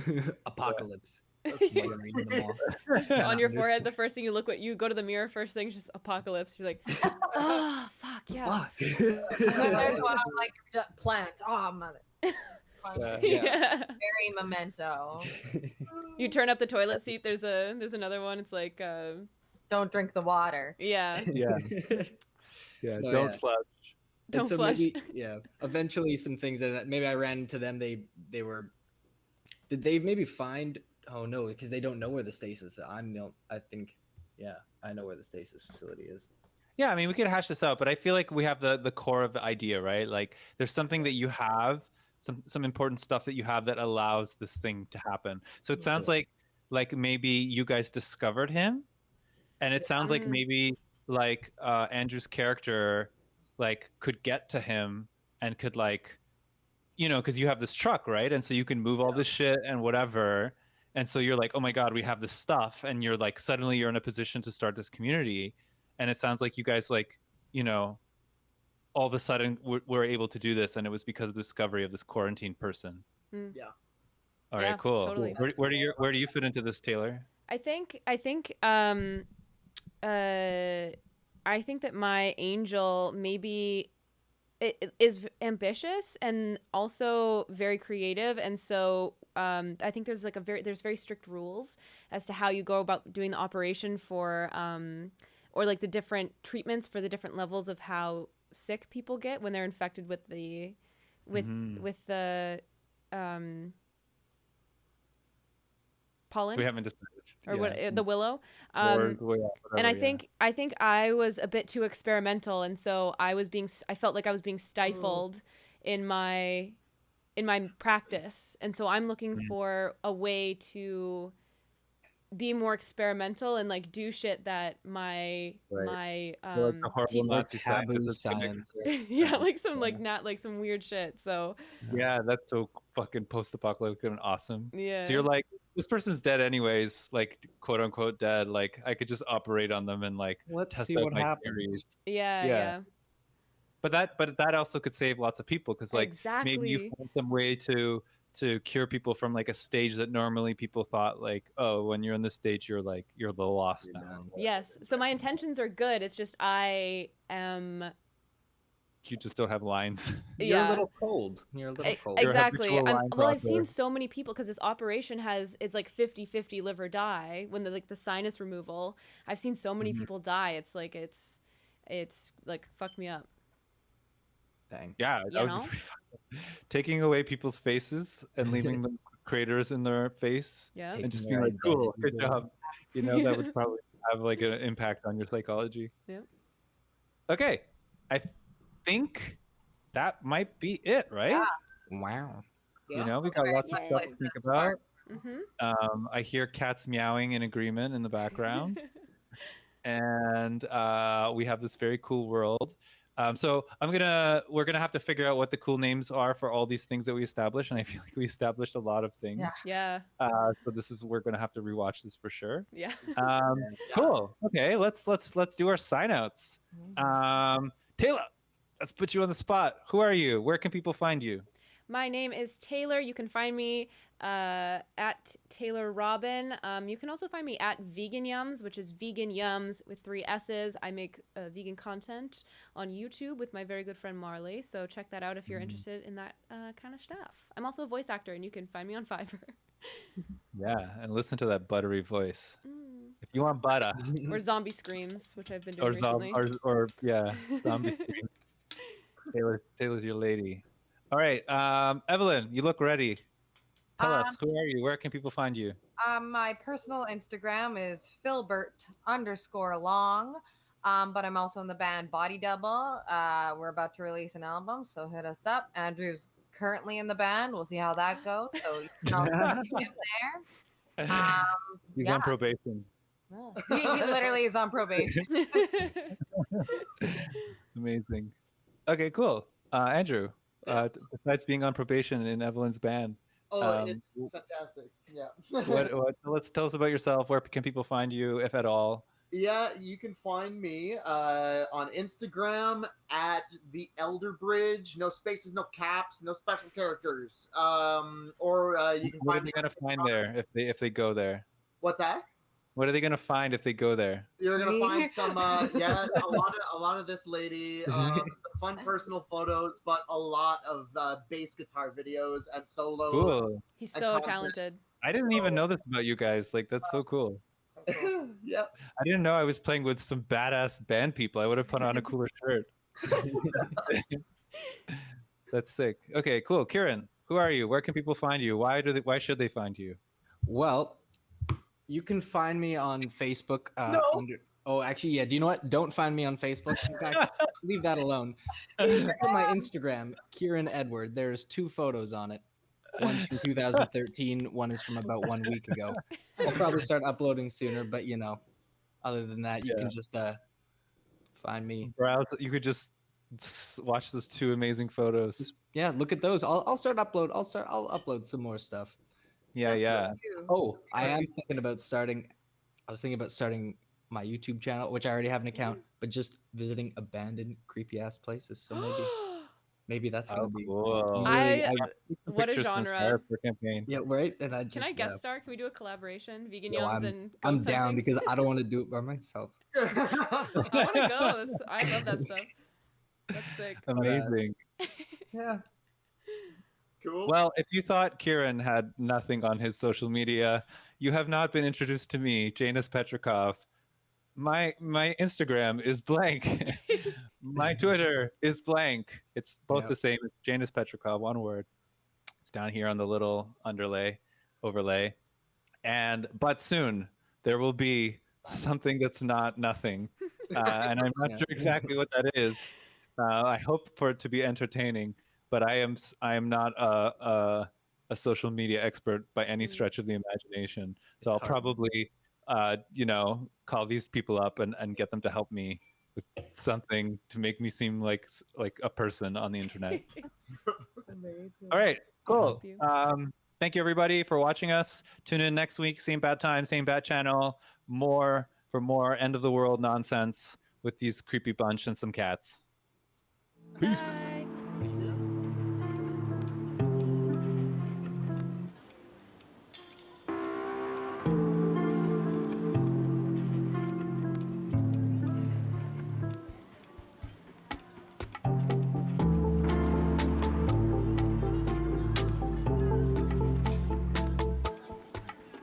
[SPEAKER 1] is
[SPEAKER 4] apocalypse.
[SPEAKER 2] Just
[SPEAKER 4] Reading them all.
[SPEAKER 2] Just on your forehead, the first thing you go to the mirror, first thing is just apocalypse. You're like, oh, fuck, yeah.
[SPEAKER 4] Fuck.
[SPEAKER 3] And then there's one like plant. Oh, mother.
[SPEAKER 2] Yeah.
[SPEAKER 3] Very memento.
[SPEAKER 2] You turn up the toilet seat. There's another one. It's like,
[SPEAKER 3] Don't drink the water.
[SPEAKER 2] yeah.
[SPEAKER 1] yeah,
[SPEAKER 4] Oh,
[SPEAKER 1] don't
[SPEAKER 4] yeah.
[SPEAKER 2] Don't
[SPEAKER 4] so
[SPEAKER 2] flush.
[SPEAKER 4] maybe, eventually some things that maybe I ran into them. They were Did they maybe find? Oh no, because they don't know where the stasis. I think. Yeah, I know where the stasis facility is.
[SPEAKER 1] Yeah, I mean, we could hash this out, but I feel like we have the core of the idea, right? Like, there's something that you have, some important stuff that you have that allows this thing to happen. So it sounds like maybe you guys discovered him, and it sounds like maybe like Andrew's character like could get to him and could like, you know, because you have this truck, right? And so you can move all this shit and whatever. And so you're like, oh my God, we have this stuff. And you're like, suddenly you're in a position to start this community. And it sounds like you guys like, you know, all of a sudden were able to do this. And it was because of the discovery of this quarantine person.
[SPEAKER 5] Yeah.
[SPEAKER 1] All right,
[SPEAKER 2] Yeah,
[SPEAKER 1] cool.
[SPEAKER 2] totally.
[SPEAKER 1] Where do you fit into this, Taylor?
[SPEAKER 2] I think that my angel maybe it is ambitious and also very creative, and so I think there's like there's very strict rules as to how you go about doing the operation for or like the different treatments for the different levels of how sick people get when they're infected with the pollen.
[SPEAKER 1] We haven't decided.
[SPEAKER 2] Or what the willow,
[SPEAKER 1] Or
[SPEAKER 2] and I think I was a bit too experimental, and so I felt like I was being stifled in my practice, and so I'm looking for a way to be more experimental and like do shit that my
[SPEAKER 1] like the horrible Nazi
[SPEAKER 6] taboo
[SPEAKER 1] science.
[SPEAKER 2] yeah, like some like not like some weird shit. So
[SPEAKER 1] Yeah, that's so fucking post-apocalyptic and awesome.
[SPEAKER 2] yeah,
[SPEAKER 1] So you're like, this person's dead anyways, like quote unquote dead. Like I could just operate on them and like
[SPEAKER 6] Let's
[SPEAKER 1] test
[SPEAKER 6] see
[SPEAKER 1] out
[SPEAKER 6] what
[SPEAKER 1] my
[SPEAKER 6] happens.
[SPEAKER 1] theories.
[SPEAKER 2] yeah.
[SPEAKER 1] But that also could save lots of people because like maybe you
[SPEAKER 2] Exactly.
[SPEAKER 1] find some way to cure people from like a stage that normally people thought like, oh, when you're in this stage you're the lost now.
[SPEAKER 2] Yes. So my intentions are good. It's just I am.
[SPEAKER 1] You just don't have lines.
[SPEAKER 4] You're
[SPEAKER 2] Yeah.
[SPEAKER 4] a little cold. You're a little cold.
[SPEAKER 2] Exactly.
[SPEAKER 1] habitual line
[SPEAKER 2] Well, I've
[SPEAKER 1] crosser.
[SPEAKER 2] seen so many people because this operation is like 50-50 live or die when the sinus removal. I've seen so many people die. It's like it's like fuck me up.
[SPEAKER 4] Dang.
[SPEAKER 1] Yeah,
[SPEAKER 2] You
[SPEAKER 1] that would
[SPEAKER 2] know?
[SPEAKER 1] be pretty fun. Taking away people's faces and leaving them craters in their face.
[SPEAKER 2] Yeah.
[SPEAKER 1] And just
[SPEAKER 4] Taking
[SPEAKER 1] being
[SPEAKER 4] their
[SPEAKER 1] like, cool,
[SPEAKER 4] identity
[SPEAKER 1] good
[SPEAKER 4] away.
[SPEAKER 1] job. You know, that would probably have like an impact on your psychology.
[SPEAKER 2] Yeah.
[SPEAKER 1] Okay. I think that might be it, right?
[SPEAKER 3] Yeah.
[SPEAKER 6] Wow.
[SPEAKER 1] You know, we got
[SPEAKER 3] Very
[SPEAKER 1] lots of
[SPEAKER 3] good
[SPEAKER 1] stuff
[SPEAKER 3] place
[SPEAKER 1] to think
[SPEAKER 3] to
[SPEAKER 1] about.
[SPEAKER 2] Mm-hmm.
[SPEAKER 1] I hear cats meowing in agreement in the background. And we have this very cool world. So we're gonna have to figure out what the cool names are for all these things that we established, and I feel like we established a lot of things.
[SPEAKER 3] Yeah.
[SPEAKER 2] Yeah.
[SPEAKER 1] So we're gonna have to rewatch this for sure.
[SPEAKER 2] Yeah.
[SPEAKER 1] Cool. Okay, let's do our sign outs. Taylor, let's put you on the spot. Who are you? Where can people find you?
[SPEAKER 2] My name is Taylor. You can find me at Taylor Robin. You can also find me at Vegan Yums, which is Vegan Yums with 3 S's. I make vegan content on YouTube with my very good friend Marley. So check that out if you're interested in that kind of stuff. I'm also a voice actor, and you can find me on Fiverr.
[SPEAKER 1] Yeah, and listen to that buttery voice. If you want butter,
[SPEAKER 2] Or zombie screams, which I've been doing
[SPEAKER 1] or
[SPEAKER 2] recently.
[SPEAKER 1] zombie. scream. Taylor's your lady. All right, Evelyn, you look ready. Tell us, who are you? Where can people find you?
[SPEAKER 3] My personal Instagram is Filbert_long. But I'm also in the band Body Double. We're about to release an album, so hit us up. Andrew's currently in the band. We'll see how that goes. So you can also find him there.
[SPEAKER 1] He's
[SPEAKER 3] yeah.
[SPEAKER 1] on probation.
[SPEAKER 3] He literally is on probation.
[SPEAKER 1] Amazing. Okay, cool. Andrew, besides being on probation in Evelyn's band,
[SPEAKER 5] Oh, it's fantastic. Yeah.
[SPEAKER 1] let's tell us about yourself. Where can people find you, if at all?
[SPEAKER 5] Yeah, you can find me on Instagram at the Elder Bridge. No spaces, no caps, no special characters. Or you can
[SPEAKER 1] What are
[SPEAKER 5] find
[SPEAKER 1] they
[SPEAKER 5] me.
[SPEAKER 1] gonna find there if they go there?
[SPEAKER 5] What's that?
[SPEAKER 1] What are they gonna find if they go there?
[SPEAKER 5] You're gonna
[SPEAKER 3] Me?
[SPEAKER 5] find some, a lot of this lady, some fun personal photos, but a lot of bass guitar videos and solos.
[SPEAKER 1] Cool.
[SPEAKER 2] He's
[SPEAKER 5] And
[SPEAKER 2] so
[SPEAKER 5] content.
[SPEAKER 2] talented.
[SPEAKER 1] I didn't even know this about you guys. Like, that's so cool.
[SPEAKER 5] Yep.
[SPEAKER 1] I didn't know I was playing with some badass band people. I would have put on a cooler shirt. That's sick. Okay, cool. Kieran, Who are you? Where can people find you? Why should they find you?
[SPEAKER 4] Well, you can find me on Facebook.
[SPEAKER 3] No.
[SPEAKER 4] Oh, actually, yeah. Do you know what? Don't find me on Facebook. In fact, leave that alone. Check out my Instagram, Kieran Edward. There's 2 photos on it. One's from 2013. One is from about 1 week ago. I'll probably start uploading sooner, but other than that, you
[SPEAKER 1] Yeah.
[SPEAKER 4] can just find me.
[SPEAKER 1] Browse. You could just watch those 2 amazing photos.
[SPEAKER 4] Yeah, look at those. I'll upload some more stuff.
[SPEAKER 1] Yeah, yeah.
[SPEAKER 4] Oh, I was thinking about starting my YouTube channel, which I already have an account, but just visiting abandoned, creepy ass places. So maybe that's gonna be
[SPEAKER 1] cool.
[SPEAKER 4] really,
[SPEAKER 2] What a
[SPEAKER 1] Pictures from
[SPEAKER 2] genre.
[SPEAKER 1] Skype for campaign.
[SPEAKER 4] yeah, right. And I
[SPEAKER 2] Can
[SPEAKER 4] just
[SPEAKER 2] I guest star? Can we do a collaboration? Vegan
[SPEAKER 4] yo,
[SPEAKER 2] Yums and
[SPEAKER 4] I'm
[SPEAKER 2] ghost
[SPEAKER 4] down
[SPEAKER 2] hunting?
[SPEAKER 4] because I don't want to do it by myself.
[SPEAKER 2] I want to go. I love that stuff. That's sick.
[SPEAKER 1] Amazing.
[SPEAKER 4] Yeah.
[SPEAKER 5] Cool.
[SPEAKER 1] Well, if you thought Kieran had nothing on his social media, you have not been introduced to me, Janus Petrikov. My Instagram is blank. My Twitter is blank. It's both
[SPEAKER 4] Yep.
[SPEAKER 1] the same. It's Janus Petrikov, one word. It's down here on the little overlay. But soon there will be something that's not nothing. And I'm not
[SPEAKER 4] Yeah.
[SPEAKER 1] sure exactly what that is. I hope for it to be entertaining, but I am not a social media expert by any stretch of the imagination. So I'll
[SPEAKER 4] hard.
[SPEAKER 1] probably call these people up and get them to help me with something to make me seem like a person on the internet. All right, cool.
[SPEAKER 2] Help you.
[SPEAKER 1] Thank you everybody for watching us. Tune in next week, same bad time, same bad channel. More end of the world nonsense with these creepy bunch and some cats. Peace.
[SPEAKER 2] Bye.